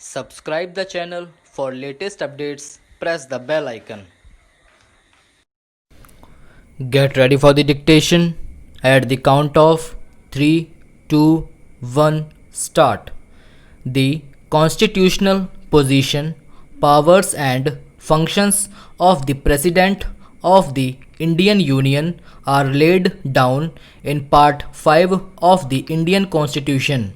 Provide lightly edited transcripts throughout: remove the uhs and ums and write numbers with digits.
Subscribe the channel for latest updates. Press the bell icon. Get ready for the dictation. At the count of 3, 2, 1, start. The constitutional position, powers and functions of the President of the Indian Union are laid down in Part 5 of the Indian Constitution.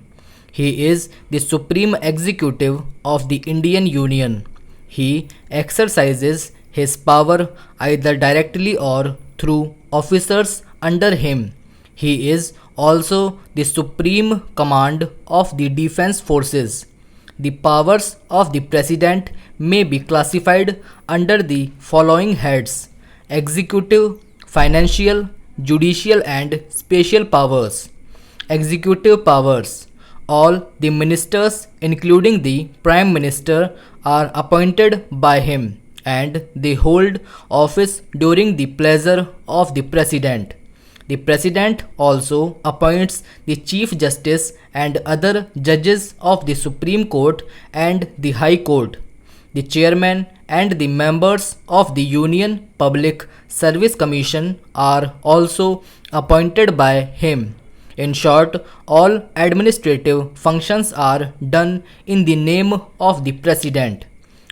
He is the supreme executive of the Indian Union. He exercises his power either directly or through officers under him. He is also the supreme command of the defense forces. The powers of the President may be classified under the following heads: executive, financial, judicial, and special powers. Executive powers. All the ministers, including the Prime Minister, are appointed by him and they hold office during the pleasure of the President. The President also appoints the Chief Justice and other judges of the Supreme Court and the High Court. The Chairman and the members of the Union Public Service Commission are also appointed by him. In short, all administrative functions are done in the name of the President.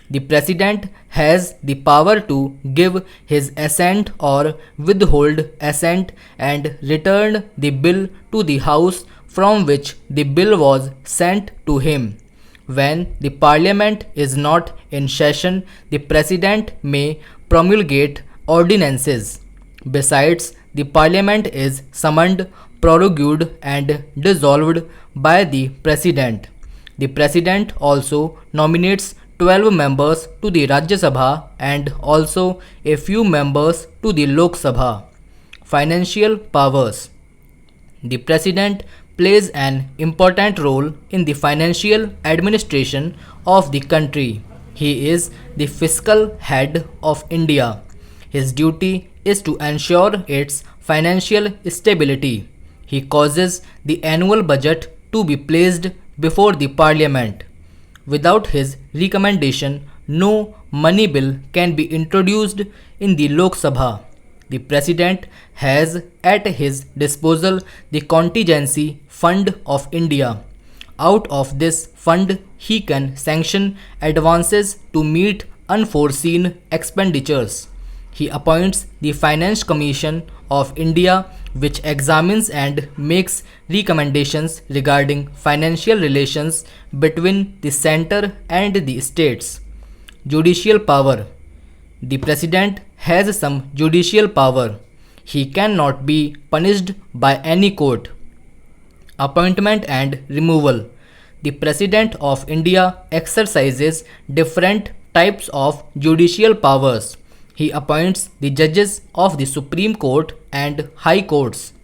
The President has the power to give his assent or withhold assent and return the bill to the House from which the bill was sent to him. When the Parliament is not in session, the President may promulgate ordinances. Besides, the Parliament is summoned, prorogued, and dissolved by the President. The President also nominates 12 members to the Rajya Sabha and also a few members to the Lok Sabha. Financial powers. The President plays an important role in the financial administration of the country. He is the fiscal head of India. His duty is to ensure its financial stability. He causes the annual budget to be placed before the Parliament. Without his recommendation, no money bill can be introduced in the Lok Sabha. The President has at his disposal the Contingency Fund of India. Out of this fund, he can sanction advances to meet unforeseen expenditures. He appoints the Finance Commission of India, which examines and makes recommendations regarding financial relations between the center and the states. Judicial power. The President has some judicial power. He cannot be punished by any court. Appointment and removal. The President of India exercises different types of judicial powers. He appoints the judges of the Supreme Court and High Courts.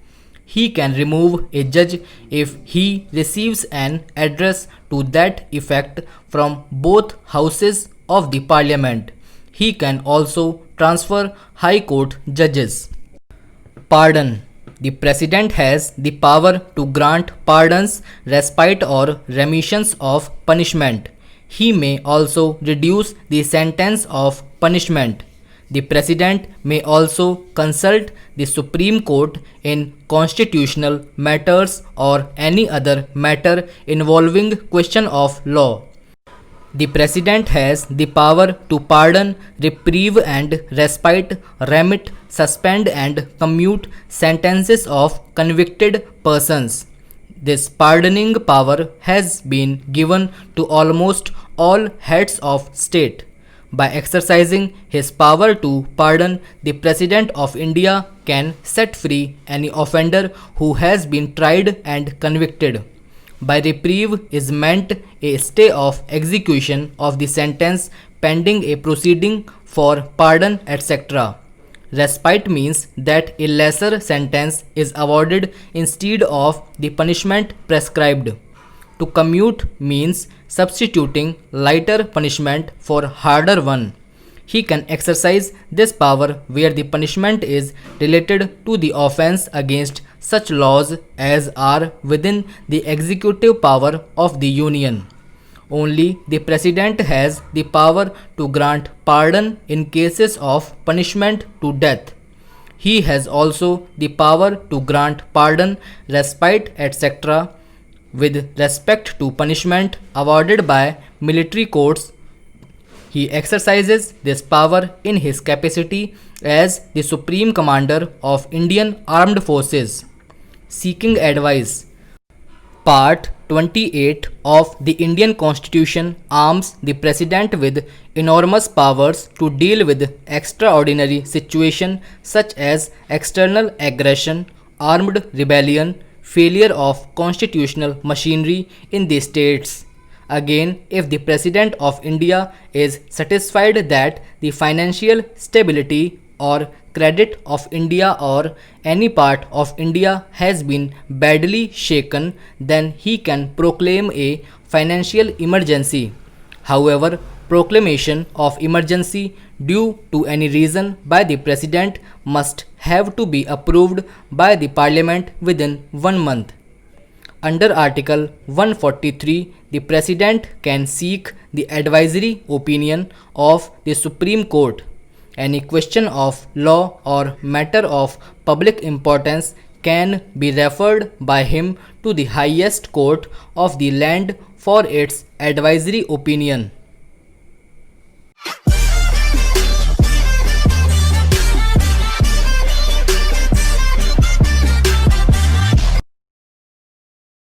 He can remove a judge if he receives an address to that effect from both houses of the Parliament. He can also transfer High Court judges. Pardon. The President has the power to grant pardons, respite or remissions of punishment. He may also reduce the sentence of punishment. The President may also consult the Supreme Court in constitutional matters or any other matter involving question of law. The President has the power to pardon, reprieve and respite, remit, suspend and commute sentences of convicted persons. This pardoning power has been given to almost all heads of state. By exercising his power to pardon, the President of India can set free any offender who has been tried and convicted. By reprieve is meant a stay of execution of the sentence pending a proceeding for pardon, etc. Respite means that a lesser sentence is awarded instead of the punishment prescribed. To commute means substituting lighter punishment for harder one. He can exercise this power where the punishment is related to the offense against such laws as are within the executive power of the Union. Only the President has the power to grant pardon in cases of punishment to death. He has also the power to grant pardon, respite, etc. with respect to punishment awarded by military courts. He exercises this power in his capacity as the Supreme Commander of Indian Armed Forces. Seeking advice. Part 28 of the Indian Constitution arms the President with enormous powers to deal with extraordinary situations such as external aggression, armed rebellion, failure of constitutional machinery in the states. Again, if the President of India is satisfied that the financial stability or credit of India or any part of India has been badly shaken, then he can proclaim a financial emergency. However, proclamation of emergency due to any reason by the President must have to be approved by the Parliament within 1 month. Under Article 143, the President can seek the advisory opinion of the Supreme Court. Any question of law or matter of public importance can be referred by him to the highest court of the land for its advisory opinion.